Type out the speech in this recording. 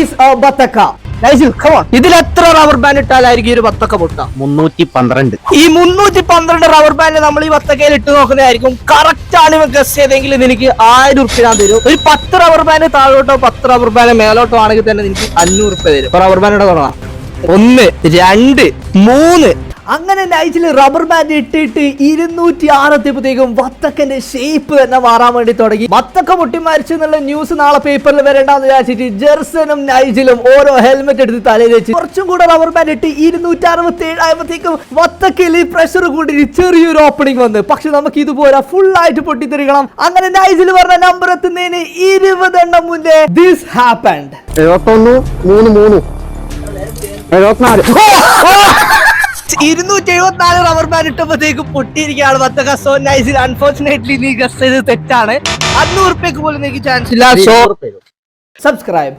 Is ബത്തക്ക. ഇതിൽ എത്ര rubber band ഇട്ടാലായിരിക്കും ഒരു ബത്തക്ക പൊട്ട? 312. ഈ 312 റബ്ബർ ബാൻഡ് നമ്മൾ ഈ ബത്തക്കയിൽ ഇട്ട് നോക്കുന്നതായിരിക്കും. കറക്റ്റ് ആണ് ഇവ ഗസ് ചെയ്തെങ്കിൽ എനിക്ക് 1000 റുപ്യ ഞാൻ തരും. ഒരു 10 റബ്ബർ ബാൻഡ് താഴോട്ടോ 10 റബ്ബർ ബാൻഡ് മേലോട്ടോ ആണെങ്കിൽ തന്നെ എനിക്ക് 500 റുപ്യ തരും. റബ്ബർ ബാൻഡ് തുടങ്ങാം. 1 2 3. അങ്ങനെ നൈറ്റിൽ റബ്ബർ ബാൻഡ് ഇട്ടിട്ട് 206 എത്തിയപ്പോഴത്തേക്കും വത്തക്കന്റെ ഷേപ്പ് തന്നെ മാറാൻ വേണ്ടി തുടങ്ങി. വത്തക്ക പൊട്ടി മരിച്ചു എന്നുള്ള ന്യൂസ് നാളെ പേപ്പറിൽ വരണ്ടെന്ന് വിചാരിച്ചിട്ട് ജെർസനും നൈജിലും ഓരോ ഹെൽമെറ്റ് എടുത്ത് തലയിൽ വെച്ച് കുറച്ചും കൂടെ റബ്ബർ ബാൻഡ് ഇട്ട് 267 ആയപ്പോഴത്തേക്കും വത്തക്കയിൽ പ്രഷർ കൂടി ചെറിയൊരു ഓപ്പണിംഗ് വന്ന്. പക്ഷെ നമുക്ക് ഇതുപോലെ ഫുൾ ആയിട്ട് പൊട്ടിത്തെറിക്കണം. അങ്ങനെ നൈജിൽ പറഞ്ഞ നമ്പർ എത്തുന്നതിന് 20 എണ്ണം മുന്നേ ദിസ് ഹാപ്പൻഡ്. 71 3 274 റബ്ബർ ബാൻഡ് ഇട്ടപ്പോഴത്തേക്കും പൊട്ടിയിരിക്കുകയാണ് വത്തക്ക. സോ നൈസിൽ അൺഫോർച്ചുനേറ്റ്ലി നീ ഗസ് ചെയ്തത് തെറ്റാണ്. 500 റുപ്യക്ക് പോലും എനിക്ക് ചാൻസ് ഇല്ല. So subscribe.